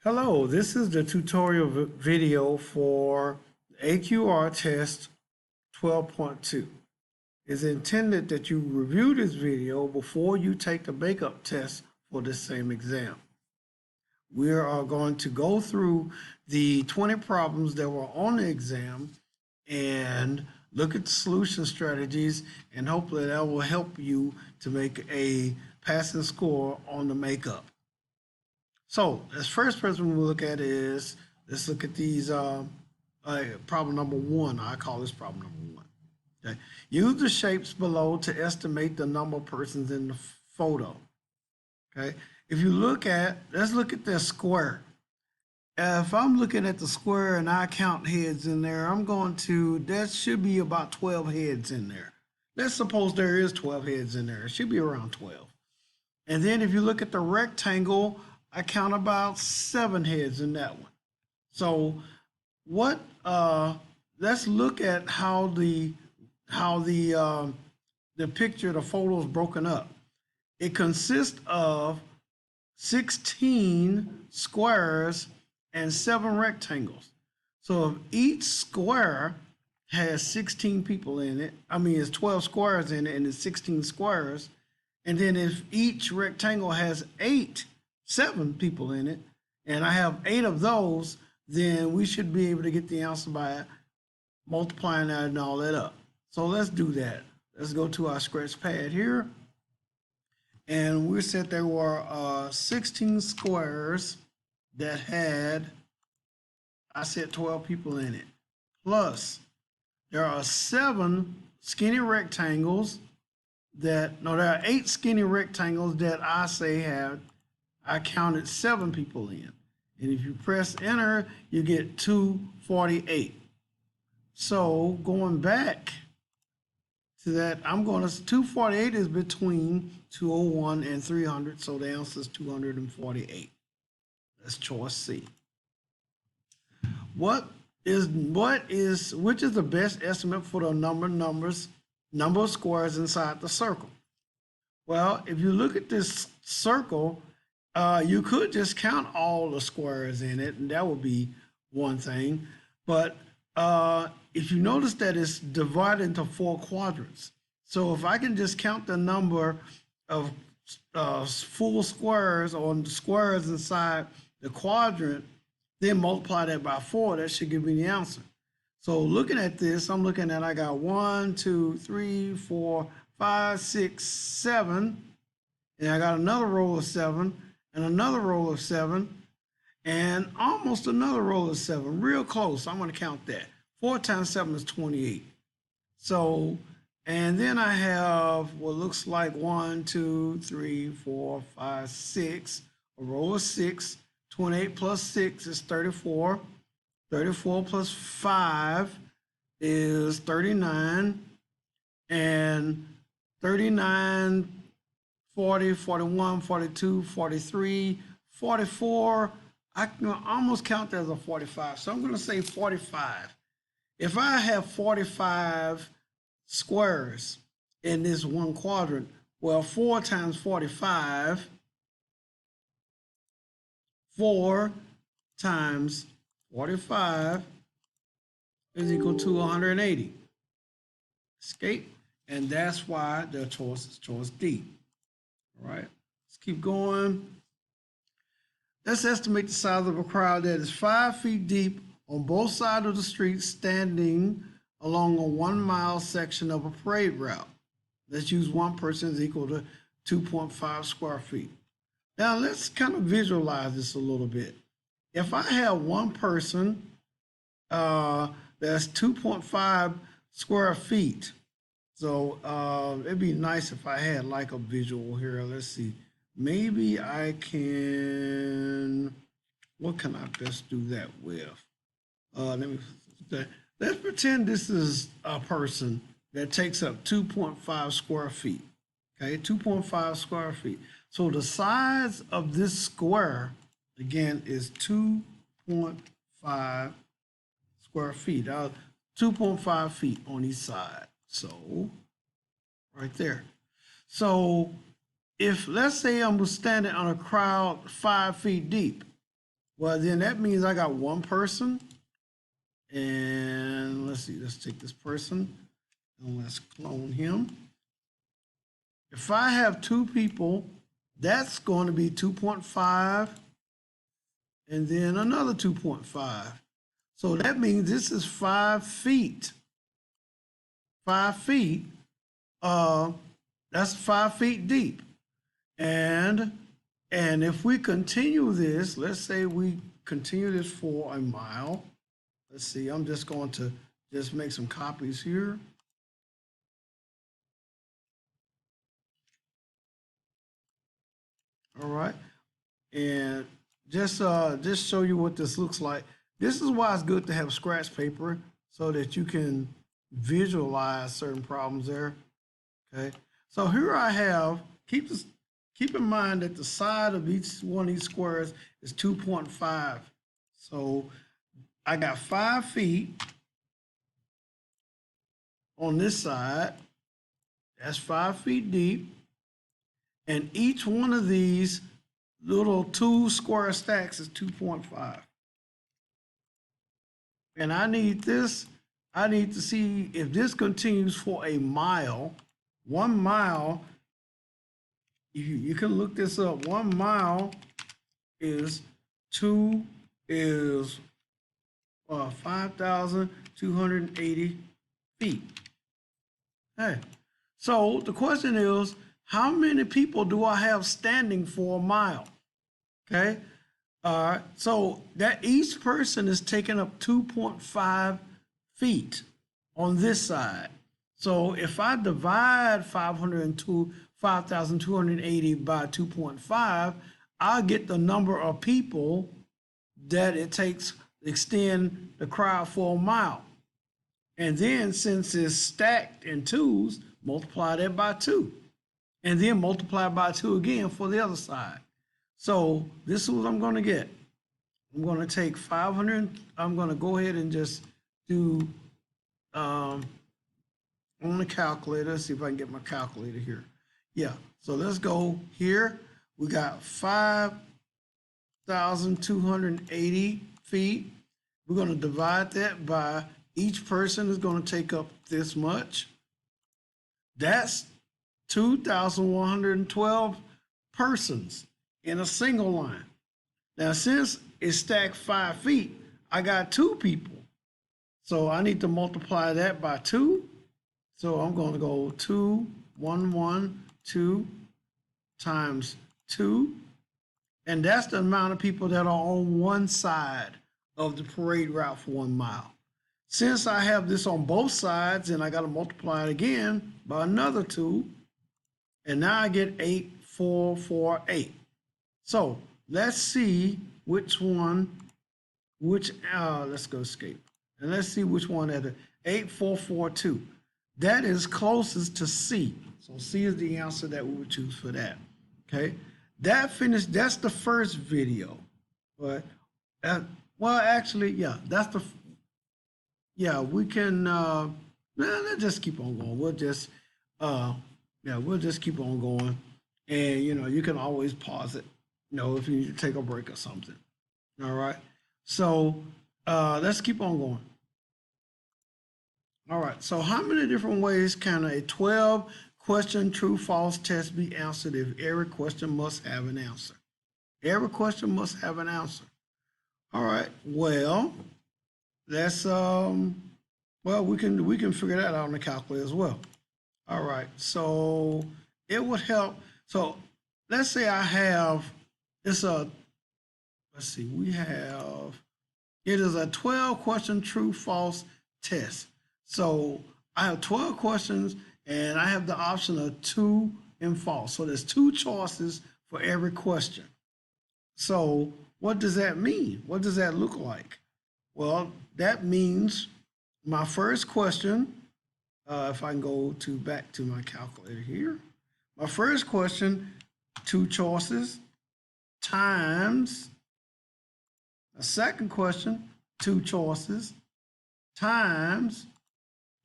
Hello, this is the tutorial video for AQR test 12.2. It's intended that you review this video before you take the makeup test for the same exam. We are going to go through the 20 problems that were on the exam and look at the solution strategies, and hopefully that will help you to make a passing score on the makeup. So this first person we'll look at is, let's look at these, problem number one. I call this problem number one. Okay. Use the shapes below to estimate the number of persons in the photo. Okay. If you look at, let's look at this square. If I'm looking at the square and I count heads in there, there should be about 12 heads in there. Let's suppose there is 12 heads in there. It should be around 12. And then if you look at the rectangle, I count about 7 heads in that one. So let's look at how the picture, the photo is broken up. It consists of 16 squares and 7 rectangles. So if each square has 16 people in it, it's 12 squares in it and it's 16 squares. And then if each rectangle has 7 people in it, and I have 8 of those, then we should be able to get the answer by multiplying that and all that up. So let's do that. Let's go to our scratch pad here. And we said there were 16 squares that had, I said 12 people in it. Plus, there are 7 skinny rectangles there are 8 skinny rectangles that I counted 7 people in. And if you press enter, you get 248. So going back to that, 248 is between 201 and 300. So the answer is 248. That's choice C. Which is the best estimate for the number of squares inside the circle? Well, if you look at this circle, you could just count all the squares in it, and that would be one thing. But if you notice that it's divided into 4 quadrants. So if I can just count the number of full squares or squares inside the quadrant, then multiply that by 4, that should give me the answer. So looking at this, I got 1, 2, 3, 4, 5, 6, 7, and I got another row of 7, and another row of 7, and almost another row of 7, real close. I'm going to count that. 4 times 7 is 28. So, and then I have what looks like 1, 2, 3, 4, 5, 6, a row of 6. 28 plus 6 is 34. 34 plus 5 is 39. And 39, 40, 41, 42, 43, 44. I can almost count that as a 45. So I'm going to say 45. If I have 45 squares in this one quadrant, well, 4 times 45, 4 times 45 is equal to 180. Escape. And that's why the choice is choice D. All right, let's keep going. Let's estimate the size of a crowd that is 5 feet deep on both sides of the street, standing along a 1 mile section of a parade route. Let's use 1 person is equal to 2.5 square feet. Now let's kind of visualize this a little bit. If I have 1 person, that's 2.5 square feet. So it'd be nice if I had like a visual here. Let's see. Maybe I can, what can I best do that with? Let's pretend this is a person that takes up 2.5 square feet. Okay, 2.5 square feet. So the size of this square, again, is 2.5 square feet. 2.5 feet on each side. So, right there. So, if let's say I'm standing on a crowd 5 feet deep, Well, then that means I got one person. And let's see, let's take this person and let's clone him. If I have two people, that's going to be 2.5 and then another 2.5. So that means this is 5 feet. 5 feet. That's 5 feet deep. And if we continue this, let's say we continue this for a mile. Let's see, I'm just going to just make some copies here. All right. And just show you what this looks like. This is why it's good to have scratch paper so that you can visualize certain problems there. Okay. So here I have, keep in mind that the side of each one of these squares is 2.5. So I got 5 feet on this side. That's 5 feet deep. And each one of these little 2 square stacks is 2.5. And I need to see if this continues for a mile. 1 mile, you can look this up. 1 mile is 5,280 feet. Hey, so the question is, how many people do I have standing for a mile? Okay, all right, so that each person is taking up 2.5 feet on this side. So if I divide 5,280 by 2.5, I'll get the number of people that it takes to extend the crowd for a mile. And then since it's stacked in twos, multiply that by 2. And then multiply by 2 again for the other side. So this is what I'm going to get. I'm going to take 500. I'm going to go ahead and just do on the calculator. Let's see if I can get my calculator here. Yeah, so let's go here. We got 5,280 feet. We're going to divide that by each person is going to take up this much. That's 2,112 persons in a single line. Now, since it's stacked 5 feet, I got 2 people. So I need to multiply that by 2. So I'm going to go 2,112 times 2. And that's the amount of people that are on one side of the parade route for 1 mile. Since I have this on both sides, and I got to multiply it again by another 2, and now I get 8,448. So let's see which one, let's go escape. And let's see which one at the 8,442. That is closest to C. So C is the answer that we would choose for that. Okay. That's the first video. But well, actually, yeah, we can let's just keep on going. We'll just keep on going. And you can always pause it, if you need to take a break or something. All right. So let's keep on going. All right. So how many different ways can a 12-question true-false test be answered if every question must have an answer? Every question must have an answer. All right. Well, let's we can figure that out on the calculator as well. All right. So it would help. So let's say I have it is a 12-question true-false test. So I have 12 questions and I have the option of true and false. So there's 2 choices for every question. So what does that mean? What does that look like? Well, that means my first question, if I can go back to my calculator here, my first question, 2 choices times a second question, 2 choices times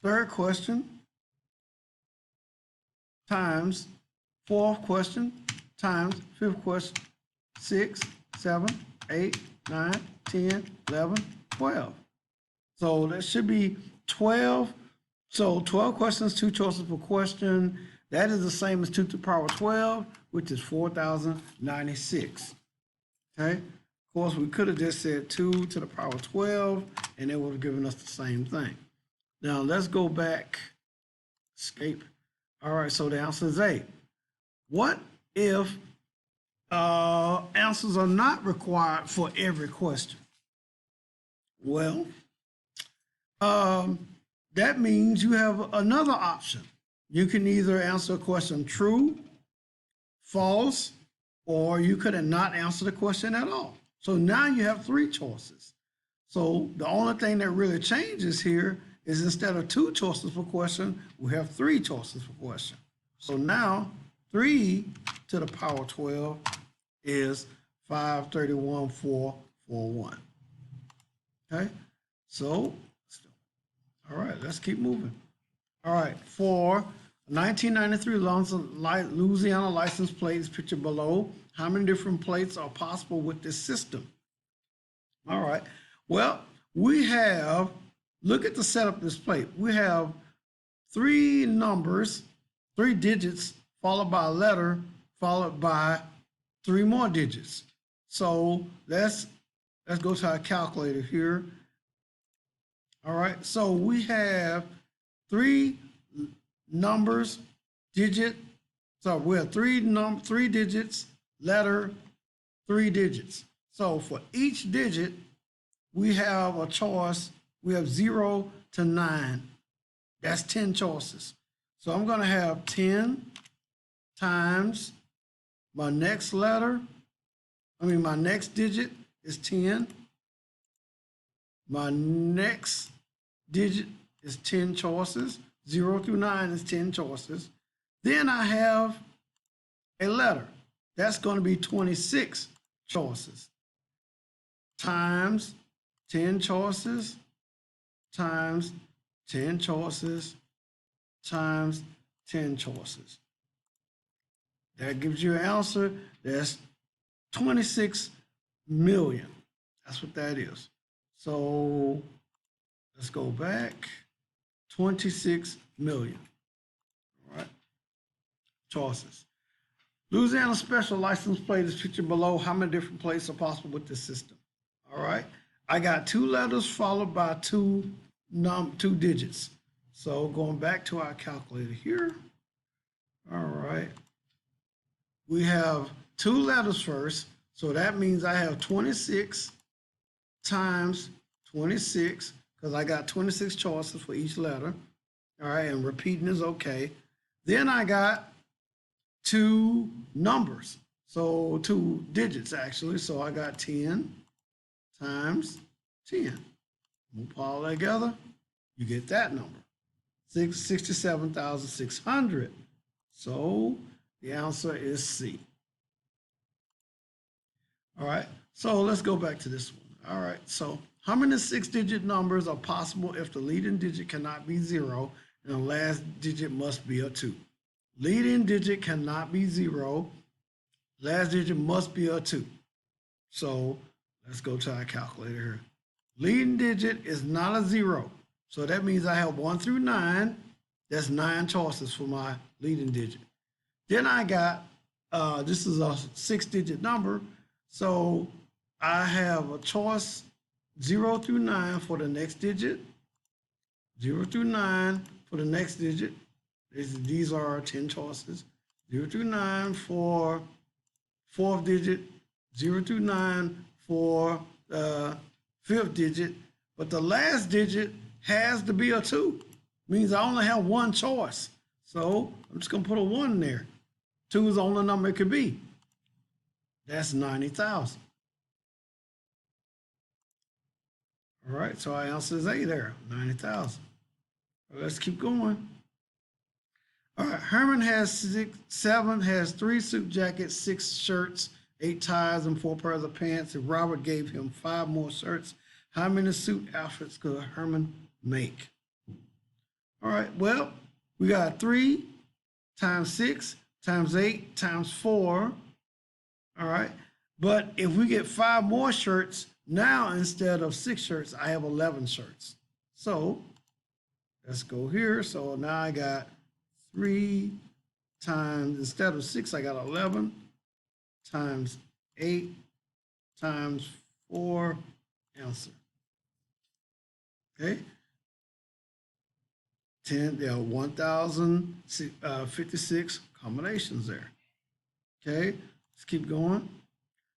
third question times fourth question times fifth question, 6, 7, 8, 9, 10, 11, 12. So that should be 12. So 12 questions, 2 choices per question. That is the same as 2 to the power 12, which is 4,096. Okay. Of course, we could have just said 2 to the power 12, and it would have given us the same thing. Now let's go back. Escape. All right, so the answer is A. What if answers are not required for every question? Well, that means you have another option. You can either answer a question true, false, or you could not answer the question at all. So now you have 3 choices. So the only thing that really changes here is instead of 2 choices per question, we have 3 choices per question. So now 3 to the power 12 is 531,441. Okay, so, all right, let's keep moving. All right, for 1993 Louisiana license plate is pictured below. How many different plates are possible with this system? All right, well, we have, look at the setup of this plate. We have 3 numbers, 3 digits, followed by a letter, followed by 3 more digits. So let's go to our calculator here. All right, so we have 3 numbers, digit. So we have 3 digits, letter, 3 digits. So for each digit, we have a choice. We have 0 to 9. That's 10 choices. So I'm going to have 10 times my next letter. My next digit is 10. My next digit is 10 choices. 0 through 9 is 10 choices. Then I have a letter. That's going to be 26 choices times 10 choices times 10 choices times 10 choices. That gives you an answer. That's 26 million. That's what that is. So let's go back. 26 million. All right. Choices. Louisiana special license plate is pictured below. How many different plates are possible with this system? All right. I got 2 letters followed by 2 digits. So going back to our calculator here. All right. We have 2 letters first. So that means I have 26 times 26, because I got 26 choices for each letter. All right, and repeating is okay. Then I got 2 numbers, so 2 digits actually. So I got 10 times 10. We'll put all that together, you get that number, 67,600. So the answer is C. All right, so let's go back to this one. All right, so how many 6-digit numbers are possible if the leading digit cannot be 0 and the last digit must be a 2? Leading digit cannot be 0, last digit must be a 2. So let's go to our calculator here. Leading digit is not a 0. So that means I have 1 through 9. That's 9 choices for my leading digit. Then I got, this is a 6-digit number. So I have a choice 0 through 9 for the next digit, 0 through 9 for the next digit. These are 10 choices. 0 through 9 for 4th digit, 0 through 9 for the 5th digit. But the last digit has to be a 2. Means I only have 1 choice. So I'm just going to put a 1 there. 2 is the only number it could be. That's 90,000. All right, so our answer is A there, 90,000. Let's keep going. All right, Herman has 3 suit jackets, 6 shirts, 8 ties, and 4 pairs of pants. If Robert gave him 5 more shirts, how many suit outfits could Herman make? All right, well, we got 3 times 6 times 8 times 4. All right, But if we get 5 more shirts, now instead of 6 shirts, I have 11 shirts. So let's go here. So now I got 3 times, instead of 6, I got 11 times 8 times 4, answer. Okay. 10, there are 1,056 combinations there. Okay, let's keep going.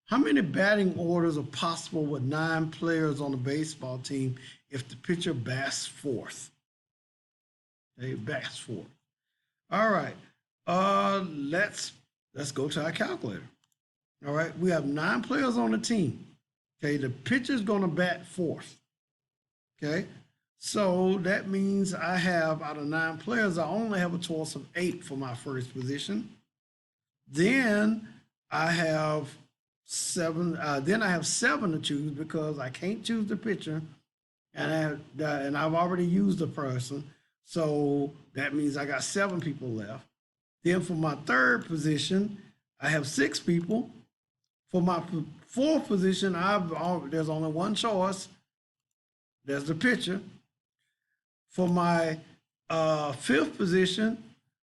How many batting orders are possible with 9 players on the baseball team if the pitcher bats fourth? Okay, bats fourth. All right. Let's go to our calculator. All right, we have 9 players on the team. Okay, the pitcher's going to bat fourth. Okay, so that means I have, out of 9 players, I only have a choice of 8 for my first position. Then I have 7. Then I have 7 to choose because I can't choose the pitcher, and I've already used the person. So that means I got 7 people left. Then for my third position, I have 6 people. For my fourth position, there's only one choice. There's the pitcher. For my fifth position,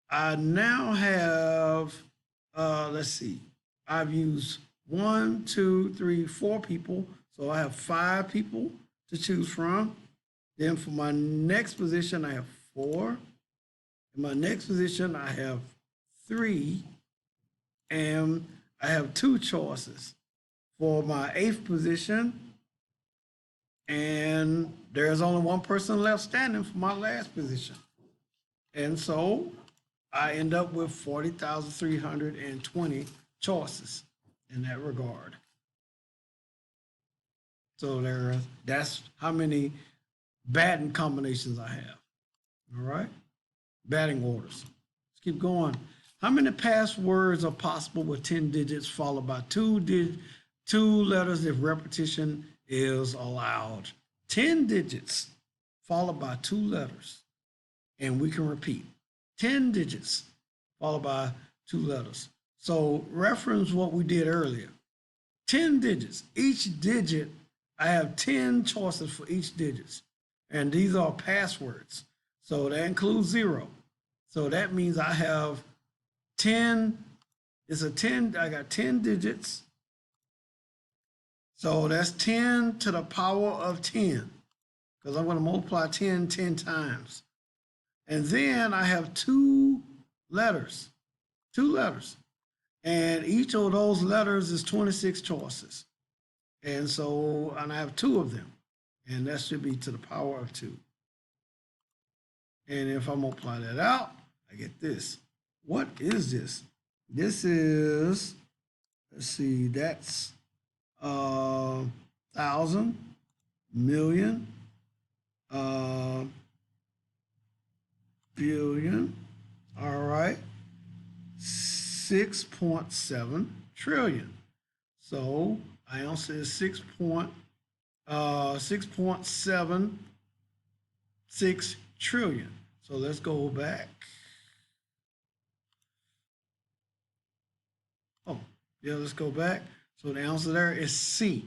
I now have, let's see, I've used 1, 2, 3, 4 people. So I have 5 people to choose from. Then for my next position, I have 4. In my next position, I have 3. And I have 2 choices for my 8th position. And there's only one person left standing for my last position. And so I end up with 40,320 choices in that regard. So that's how many batting combinations I have. All right, batting orders. Let's keep going. How many passwords are possible with 10 digits followed by 2 letters if repetition is allowed? 10 digits followed by 2 letters, and we can repeat. 10 digits followed by 2 letters. So reference what we did earlier. 10 digits. Each digit, I have 10 choices for each digit. And these are passwords. So that includes 0. So that means I have 10, I got 10 digits. So that's 10 to the power of 10, because I'm going to multiply 10 times. And then I have 2 letters, and each of those letters is 26 choices. And so, and I have 2 of them, and that should be to the power of 2. And if I multiply that out, I get this. What is this? This is, let's see, that's 1,000, million, billion, all right, 6.7 trillion. So our answer is 6.76 trillion. So let's go back. Oh, yeah, let's go back. So the answer there is C.